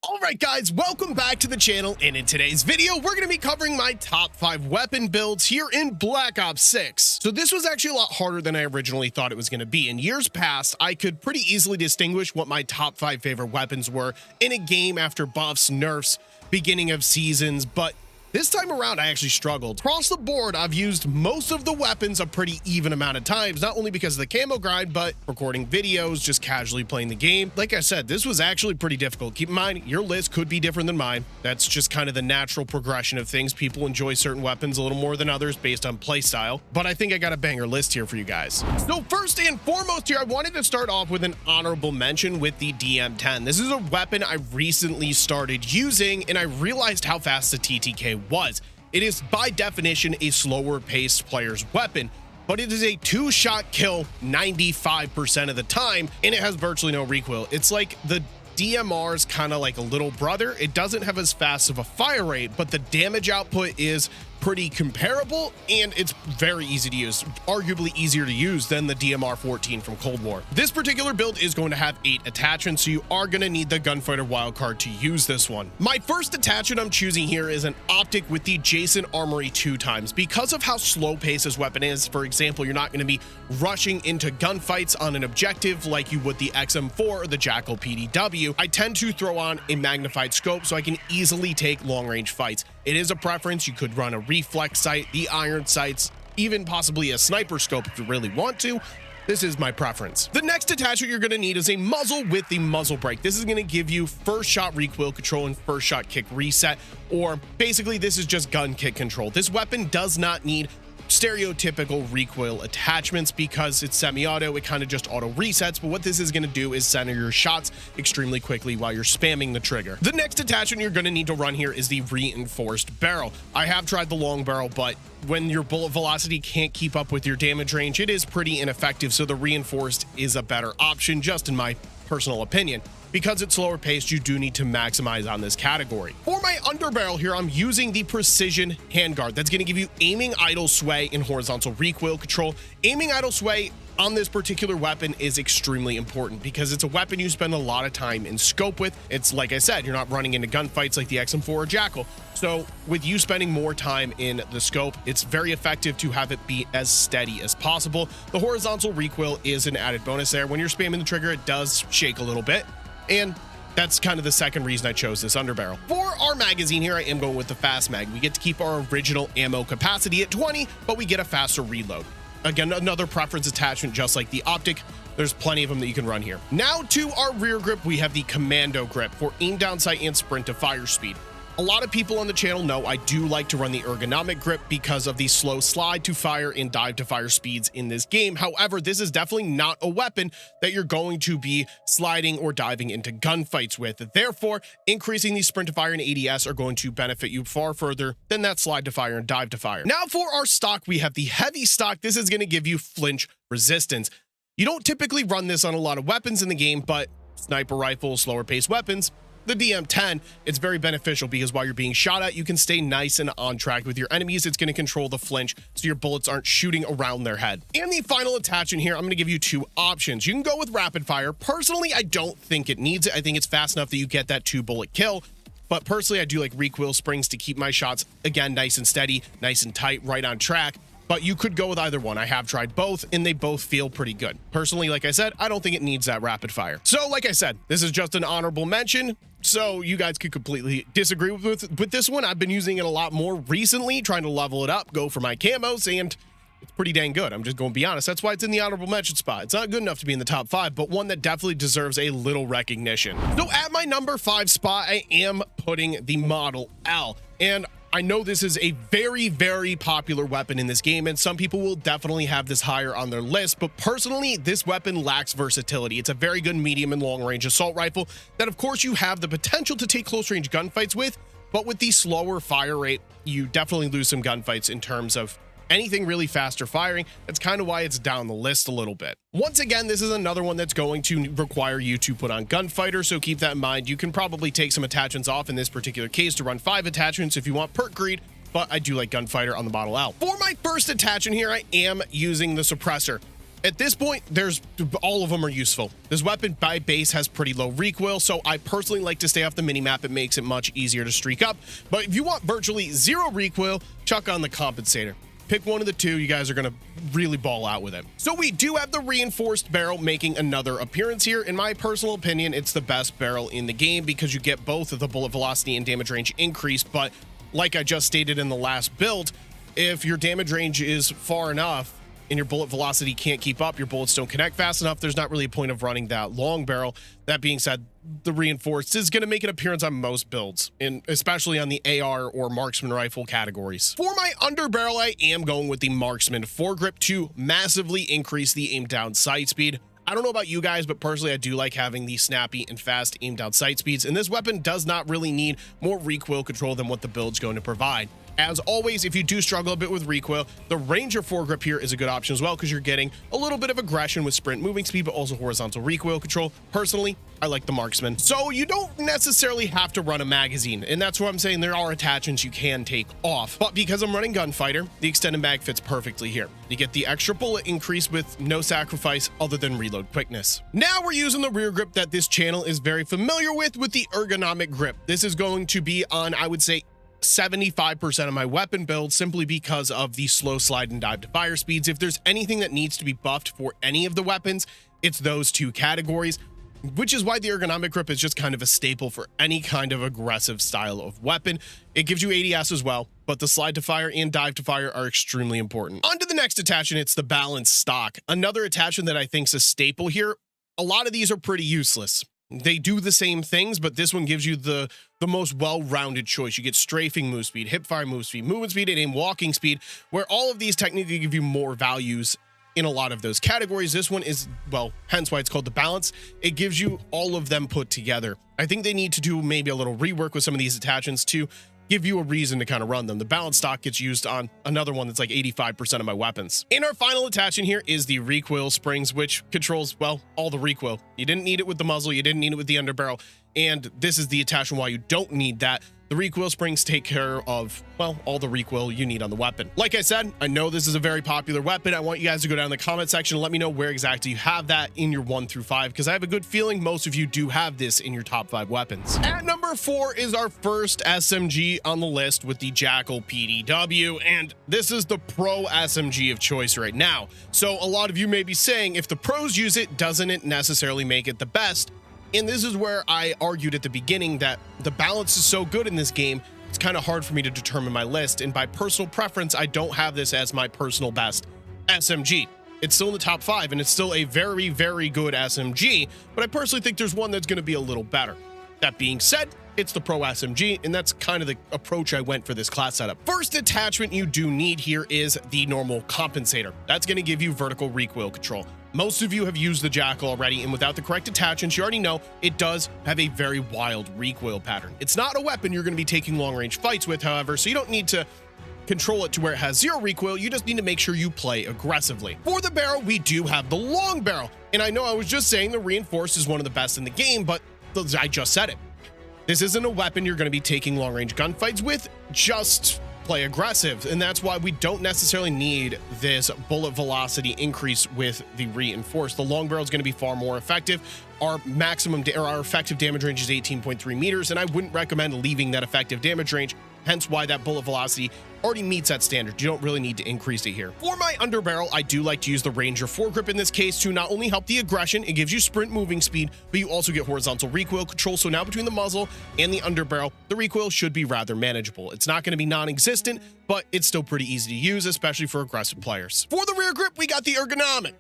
All right, guys, welcome back to the channel, and in today's video, we're going to be covering my top 5 weapon builds here in Black Ops 6. So this was actually a lot harder than I originally thought it was going to be. In years past, I could pretty easily distinguish what my top 5 favorite weapons were in a game after buffs, nerfs, beginning of seasons, but this time around, I actually struggled. Across the board, I've used most of the weapons a pretty even amount of times, not only because of the camo grind, but recording videos, just casually playing the game. Like I said, this was actually pretty difficult. Keep in mind, your list could be different than mine. That's just kind of the natural progression of things. People enjoy certain weapons a little more than others based on playstyle, but I think I got a banger list here for you guys. So first and foremost here, I wanted to start off with an honorable mention with the DM10. This is a weapon I recently started using, and I realized how fast the TTK was. It is by definition a slower paced player's weapon, but it is a 2-shot kill 95% of the time, and it has virtually no recoil. It's like the DMR's kind of like a little brother. It doesn't have as fast of a fire rate, but the damage output is pretty comparable, and it's very easy to use, arguably easier to use than the DMR 14 from Cold War. This particular build is going to have 8 attachments, so you are going to need the Gunfighter wildcard to use this one. My first attachment I'm choosing here is an optic with the Jason Armory 2x. Because of how slow paced this weapon is, for example, you're not going to be rushing into gunfights on an objective like you would the XM4 or the Jackal PDW. I tend to throw on a magnified scope so I can easily take long range fights. It is a preference. You could run a reflex sight, the iron sights, even possibly a sniper scope if you really want to. This is my preference. The next attachment you're going to need is a muzzle with the muzzle brake. This is going to give you first shot recoil control and first shot kick reset, or basically this is just gun kick control. This weapon does not need stereotypical recoil attachments because it's semi-auto. It kind of just auto resets, but what this is going to do is center your shots extremely quickly while you're spamming the trigger. The next attachment you're going to need to run here is the reinforced barrel. I have tried the long barrel, but when your bullet velocity can't keep up with your damage range, it is pretty ineffective, so the reinforced is a better option, just in my personal opinion. Because it's slower paced, you do need to maximize on this category. For my underbarrel here, I'm using the precision handguard. That's going to give you aiming idle sway and horizontal recoil control. Aiming idle sway on this particular weapon is extremely important because it's a weapon you spend a lot of time in scope with. It's like I said, you're not running into gunfights like the XM4 or Jackal. So with you spending more time in the scope, it's very effective to have it be as steady as possible. The horizontal recoil is an added bonus there. When you're spamming the trigger, it does shake a little bit. And that's kind of the second reason I chose this underbarrel. For our magazine here, I am going with the fast mag. We get to keep our original ammo capacity at 20, but we get a faster reload. Again, another preference attachment, just like the optic. There's plenty of them that you can run here. Now to our rear grip, we have the commando grip for aim down sight and sprint to fire speed. A lot of people on the channel know I do like to run the ergonomic grip because of the slow slide to fire and dive to fire speeds in this game. However, this is definitely not a weapon that you're going to be sliding or diving into gunfights with. Therefore, increasing the sprint to fire and ADS are going to benefit you far further than that slide to fire and dive to fire. Now for our stock, we have the heavy stock. This is going to give you flinch resistance. You don't typically run this on a lot of weapons in the game, but sniper rifles, slower paced weapons, the DM10, it's very beneficial because while you're being shot at, you can stay nice and on track with your enemies. It's going to control the flinch so your bullets aren't shooting around their head. And the final attachment here, I'm going to give you 2 options. You can go with rapid fire. Personally, I don't think it needs it. I think it's fast enough that you get that 2-bullet kill. But personally, I do like recoil springs to keep my shots, again, nice and steady, nice and tight, right on track. But you could go with either one. I have tried both, and they both feel pretty good. Personally, like I said, I don't think it needs that rapid fire. So like I said, this is just an honorable mention. So you guys could completely disagree with this one. I've been using it a lot more recently, trying to level it up, go for my camos, and it's pretty dang good. I'm just going to be honest. That's why it's in the honorable mention spot. It's not good enough to be in the top 5, but one that definitely deserves a little recognition. So at my number 5 spot, I am putting the Model L. And I know this is a very, very popular weapon in this game, and some people will definitely have this higher on their list, but personally, this weapon lacks versatility. It's a very good medium and long-range assault rifle that, of course, you have the potential to take close-range gunfights with, but with the slower fire rate, you definitely lose some gunfights in terms of anything really faster firing. That's kind of why it's down the list a little bit. Once again, this is another one that's going to require you to put on Gunfighter, so keep that in mind. You can probably take some attachments off in this particular case to run 5 attachments if you want perk greed, but I do like Gunfighter on the Model L. For my first attachment here, I am using the suppressor. At this point, all of them are useful. This weapon by base has pretty low recoil, so I personally like to stay off the minimap. It makes it much easier to streak up. But if you want virtually zero recoil, chuck on the compensator. Pick one of the two. You guys are going to really ball out with it. So we do have the reinforced barrel making another appearance here. In my personal opinion, it's the best barrel in the game because you get both of the bullet velocity and damage range increase. But like I just stated in the last build, if your damage range is far enough and your bullet velocity can't keep up, your bullets don't connect fast enough, there's not really a point of running that long barrel. That being said, the reinforced is going to make an appearance on most builds, and especially on the AR or marksman rifle categories. For my underbarrel, I am going with the marksman foregrip to massively increase the aim down sight speed. I don't know about you guys, but personally, I do like having the snappy and fast aim down sight speeds, and this weapon does not really need more recoil control than what the build's going to provide. As always, if you do struggle a bit with recoil, the Ranger foregrip here is a good option as well because you're getting a little bit of aggression with sprint moving speed, but also horizontal recoil control. Personally, I like the marksman. So you don't necessarily have to run a magazine, and that's what I'm saying. There are attachments you can take off, but because I'm running gunfighter, the extended mag fits perfectly here. You get the extra bullet increase with no sacrifice other than reload quickness. Now we're using the rear grip that this channel is very familiar with the ergonomic grip. This is going to be on, I would say, 75% of my weapon build simply because of the slow slide and dive to fire speeds. If there's anything that needs to be buffed for any of the weapons, it's those two categories, which is why the ergonomic grip is just kind of a staple for any kind of aggressive style of weapon. It gives you ADS as well, but the slide to fire and dive to fire are extremely important. On to the next attachment, it's the balanced stock. Another attachment that I think is a staple here. A lot of these are pretty useless. They do the same things, but this one gives you the most well-rounded choice. You get strafing move speed, hip fire move speed, movement speed, and aim walking speed, where all of these technically give you more values in a lot of those categories. This one is, well, hence why it's called the balance. It gives you all of them put together. I think they need to do maybe a little rework with some of these attachments to give you a reason to kind of run them. The balance stock gets used on another one that's like 85% of my weapons. And our final attachment here is the recoil springs, which controls, well, all the recoil. You didn't need it with the muzzle, you didn't need it with the underbarrel, and this is the attachment why you don't need that. The recoil springs take care of, well, all the recoil you need on the weapon. Like I said, I know this is a very popular weapon. I want you guys to go down in the comment section and let me know where exactly you have that in your 1 through 5, because I have a good feeling most of you do have this in your top 5 weapons. At number 4 is our first SMG on the list with the Jackal PDW, and this is the pro SMG of choice right now. So a lot of you may be saying, if the pros use it, doesn't it necessarily make it the best? And this is where I argued at the beginning that the balance is so good in this game, it's kind of hard for me to determine my list. And by personal preference, I don't have this as my personal best SMG. It's still in the top 5, and it's still a very, very good SMG, but I personally think there's one that's going to be a little better. That being said, it's the Pro SMG, and that's kind of the approach I went for this class setup. First attachment you do need here is the normal compensator. That's going to give you vertical recoil control. Most of you have used the Jackal already, and without the correct attachments, you already know it does have a very wild recoil pattern. It's not a weapon you're going to be taking long-range fights with, however, so you don't need to control it to where it has 0 recoil. You just need to make sure you play aggressively. For the barrel, we do have the long barrel, and I know I was just saying the reinforced is one of the best in the game, but I just said it. This isn't a weapon you're going to be taking long-range gunfights with. Just play aggressive, and that's why we don't necessarily need this bullet velocity increase with the reinforced. The long barrel is going to be far more effective. Our effective damage range is 18.3 meters, and I wouldn't recommend leaving that effective damage range, hence why that bullet velocity already meets that standard. You don't really need to increase it here. For my underbarrel, I do like to use the Ranger foregrip in this case to not only help the aggression, it gives you sprint moving speed, but you also get horizontal recoil control. So now between the muzzle and the underbarrel, the recoil should be rather manageable. It's not going to be non-existent, but it's still pretty easy to use, especially for aggressive players. For the rear grip, we got the ergonomic.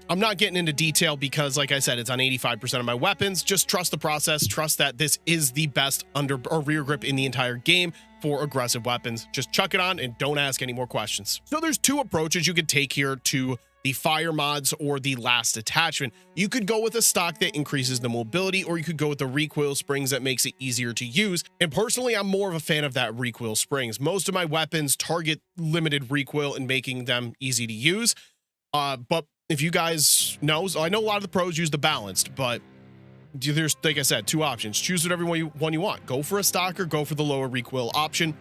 I'm not getting into detail because, like I said, it's on 85% of my weapons. Just trust the process. Trust that this is the best under or rear grip in the entire game for aggressive weapons. Just chuck it on and don't ask any more questions. So there's 2 approaches you could take here to the fire mods or the last attachment. You could go with a stock that increases the mobility, or you could go with the recoil springs that makes it easier to use. And personally, I'm more of a fan of that recoil springs. Most of my weapons target limited recoil and making them easy to use. But if you guys know, so I know a lot of the pros use the balanced, but there's, like I said, 2 options. Choose whatever one you want. Go for a stock or go for the lower recoil option.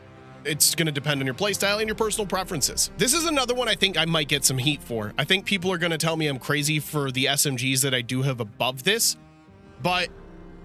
it's going to depend on your playstyle and your personal preferences. This is another one I think I might get some heat for. I think people are going to tell me I'm crazy for the SMGs that I do have above this, but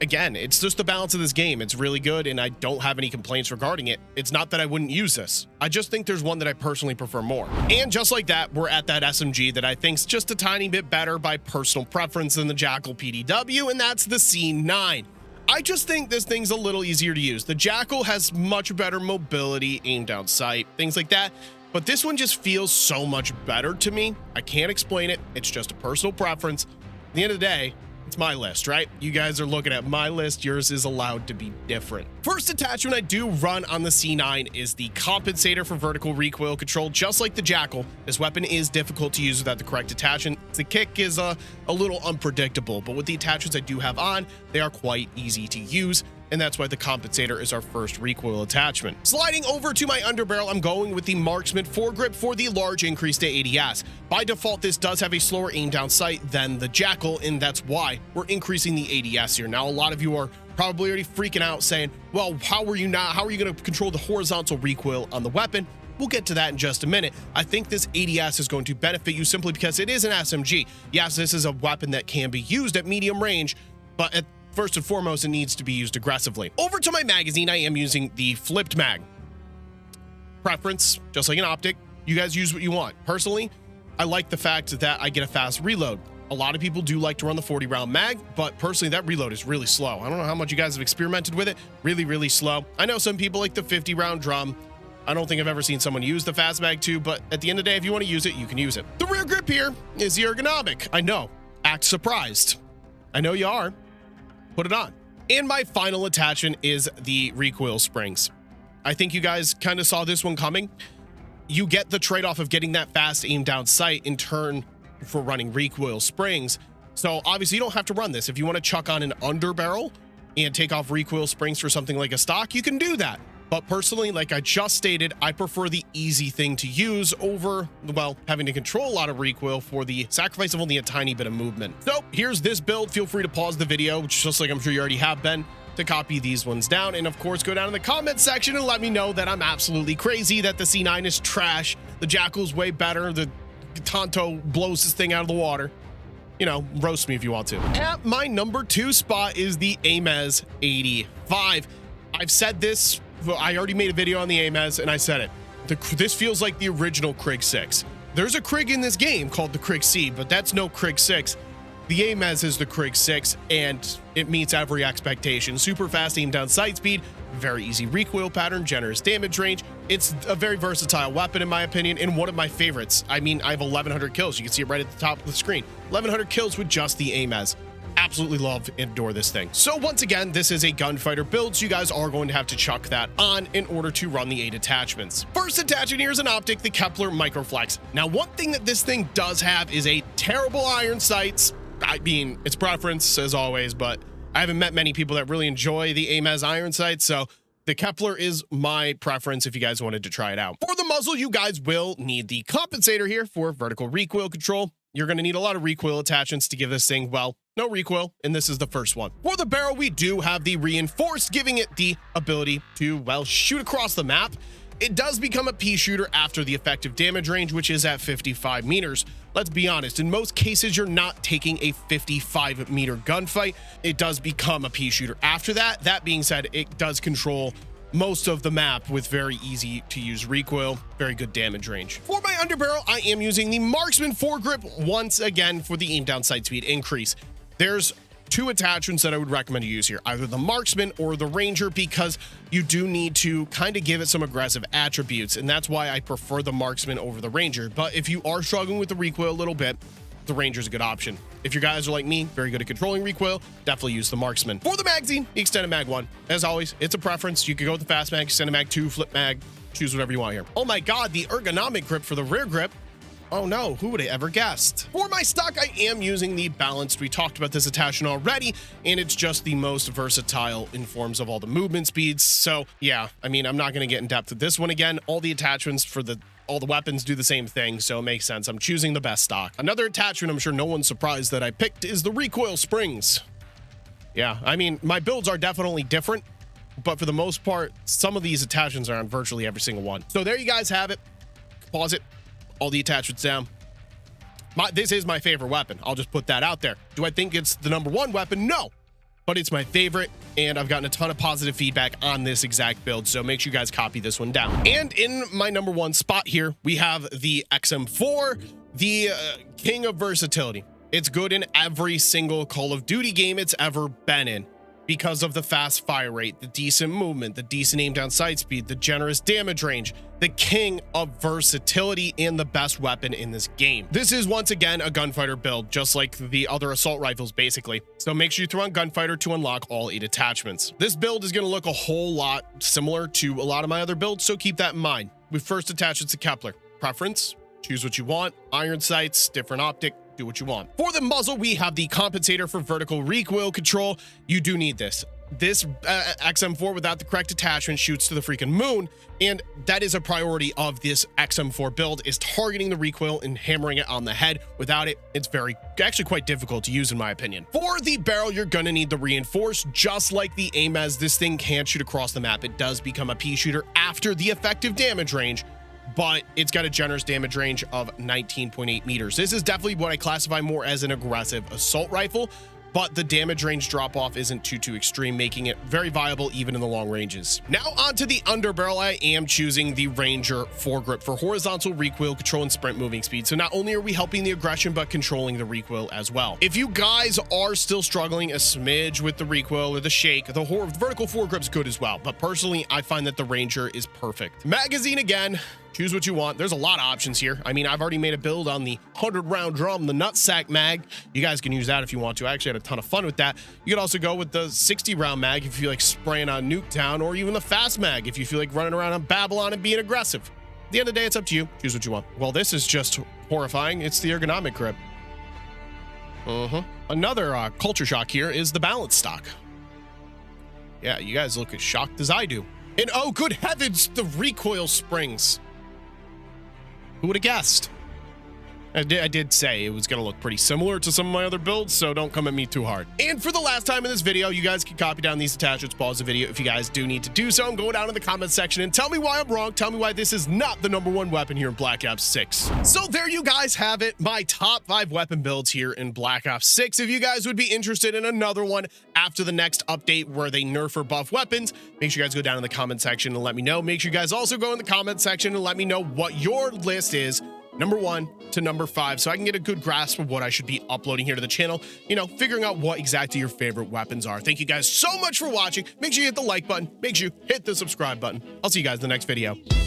again, it's just the balance of this game. It's really good, and I don't have any complaints regarding it. It's not that I wouldn't use this. I just think there's one that I personally prefer more. And just like that, we're at that SMG that I think's just a tiny bit better by personal preference than the Jackal PDW, and that's the C9. I just think this thing's a little easier to use. The Jackal has much better mobility, aim down sight, things like that. But this one just feels so much better to me. I can't explain it. It's just a personal preference. At the end of the day, it's my list, right? You guys are looking at my list. Yours is allowed to be different. First attachment I do run on the C9 is the compensator for vertical recoil control. Just like the Jackal, this weapon is difficult to use without the correct attachment. The kick is a little unpredictable, but with the attachments I do have on, they are quite easy to use. And that's why the compensator is our first recoil attachment. Sliding over to my underbarrel, I'm going with the Marksman foregrip for the large increase to ADS. By default, this does have a slower aim down sight than the Jackal, and that's why we're increasing the ADS here. Now, a lot of you are probably already freaking out saying, well, how are you going to control the horizontal recoil on the weapon? We'll get to that in just a minute. I think this ADS is going to benefit you simply because it is an SMG. Yes, this is a weapon that can be used at medium range, but first and foremost, it needs to be used aggressively. Over to my magazine, I am using the flipped mag. Preference, just like an optic, you guys use what you want. Personally, I like the fact that I get a fast reload. A lot of people do like to run the 40 round mag, but personally that reload is really slow. I don't know how much you guys have experimented with it. Really, really slow. I know some people like the 50 round drum. I don't think I've ever seen someone use the fast mag too, but at the end of the day, if you want to use it, you can use it. The rear grip here is the ergonomic. I know, act surprised. I know you are. Put it on. And my final attachment is the recoil springs. I think you guys kind of saw this one coming. You get the trade-off of getting that fast aim down sight in turn for running recoil springs. So obviously you don't have to run this. If you want to chuck on an underbarrel and take off recoil springs for something like a stock, you can do that. But personally, like I just stated, I prefer the easy thing to use over, well, having to control a lot of recoil for the sacrifice of only a tiny bit of movement. So here's this build. Feel free to pause the video, just like I'm sure you already have been, to copy these ones down. And of course, go down in the comment section and let me know that I'm absolutely crazy, that the C9 is trash, the Jackal's way better, the Tonto blows this thing out of the water. You know, roast me if you want to. At my number 2 spot is the Amez 85. I've said this, I already made a video on the Amez and I said it. This feels like the original Krig 6. There's a Krig in this game called the Krig C, but that's no Krig 6. The Amez is the Krig 6 and it meets every expectation. Super fast aim down sight speed, very easy recoil pattern, generous damage range. It's a very versatile weapon in my opinion, and one of my favorites. I mean, I have 1,100 kills. You can see it right at the top of the screen. 1,100 kills with just the Amez. Absolutely love and adore this thing. So once again, this is a gunfighter build, so you guys are going to have to chuck that on in order to run the 8 attachments. First attachment here is an optic, the Kepler Microflex. Now, one thing that this thing does have is a terrible iron sights. I mean, it's preference as always, but I haven't met many people that really enjoy the Amez iron sights, so the Kepler is my preference if you guys wanted to try it out. For the muzzle, you guys will need the compensator here for vertical recoil control. You're going to need a lot of recoil attachments to give this thing, well, no recoil, and this is the first one. For the barrel, we do have the reinforced, giving it the ability to, well, shoot across the map. It does become a pea shooter after the effective damage range, which is at 55 meters. Let's be honest, in most cases, you're not taking a 55-meter gunfight. It does become a pea shooter after that. That being said, it does control most of the map with very easy to use recoil, very good damage range. For my underbarrel, I am using the Marksman foregrip once again for the aim down sight speed increase. There's 2 attachments that I would recommend you use here, either the Marksman or the Ranger, because you do need to kind of give it some aggressive attributes, and that's why I prefer the Marksman over the Ranger. But if you are struggling with the recoil a little bit, the Ranger is a good option. If you guys are like me, very good at controlling recoil, definitely use the Marksman. For the magazine, the extended mag 1. As always, it's a preference. You can go with the fast mag, extended mag 2, flip mag, choose whatever you want here. Oh my God, the ergonomic grip for the rear grip. Oh no, who would have ever guessed? For my stock, I am using the balanced. We talked about this attachment already, and it's just the most versatile in forms of all the movement speeds. So yeah, I mean, I'm not going to get in depth with this one again. All the attachments for all the weapons do the same thing, so it makes sense. I'm choosing the best stock. Another attachment I'm sure no one's surprised that I picked is the recoil springs. Yeah, I mean, my builds are definitely different. but for the most part, some of these attachments are on virtually every single one. So there you guys have it. Pause it. All the attachments down. This is my favorite weapon. I'll just put that out there. Do I think it's the #1 weapon? No, but it's my favorite, and I've gotten a ton of positive feedback on this exact build, so make sure you guys copy this one down. And in my #1 spot here, we have the XM4, the king of versatility. It's good in every single Call of Duty game it's ever been in because of the fast fire rate, the decent movement, the decent aim down sight speed, the generous damage range, the king of versatility, and the best weapon in this game. This is once again a gunfighter build, just like the other assault rifles basically. So make sure you throw on gunfighter to unlock all 8 attachments. This build is going to look a whole lot similar to a lot of my other builds, so keep that in mind. We first attach it to Kepler. Preference, choose what you want. Iron sights, different optic, do what you want. For the muzzle, we have the compensator for vertical recoil control. You do need this. This XM4 without the correct attachment shoots to the freaking moon, and that is a priority of this XM4 build, is targeting the recoil and hammering it on the head. Without it, it's actually quite difficult to use in my opinion. For the barrel, you're gonna need the reinforce. Just like the AIM-EZ, this thing can't shoot across the map. It does become a pea shooter after the effective damage range, but it's got a generous damage range of 19.8 meters. This is definitely what I classify more as an aggressive assault rifle, but the damage range drop off isn't too extreme, making it very viable even in the long ranges. Now onto the underbarrel, I am choosing the Ranger foregrip for horizontal recoil control and sprint moving speed. So not only are we helping the aggression, but controlling the recoil as well. If you guys are still struggling a smidge with the recoil or the shake, the vertical foregrip's good as well. But personally, I find that the Ranger is perfect. Magazine again. Choose what you want. There's a lot of options here. I mean, I've already made a build on the 100-round drum, the nutsack mag. You guys can use that if you want to. I actually had a ton of fun with that. You could also go with the 60-round mag if you feel like spraying on Nuketown, or even the fast mag if you feel like running around on Babylon and being aggressive. At the end of the day, it's up to you. Choose what you want. Well, this is just horrifying. It's the ergonomic grip. Another culture shock here is the balance stock. Yeah, you guys look as shocked as I do. And oh, good heavens, the recoil springs. Who would have guessed? I did say it was going to look pretty similar to some of my other builds, so don't come at me too hard. And for the last time in this video, you guys can copy down these attachments, pause the video if you guys do need to do so, and go down in the comment section and tell me why I'm wrong. Tell me why this is not the #1 weapon here in Black Ops 6. So there you guys have it, my top 5 weapon builds here in Black Ops 6. If you guys would be interested in another one after the next update where they nerf or buff weapons, make sure you guys go down in the comment section and let me know. Make sure you guys also go in the comment section and let me know what your list is, #1 to #5, so I can get a good grasp of what I should be uploading here to the channel, you know, figuring out what exactly your favorite weapons are. Thank you guys so much for watching. Make sure you hit the like button. Make sure you hit the subscribe button. I'll see you guys in the next video.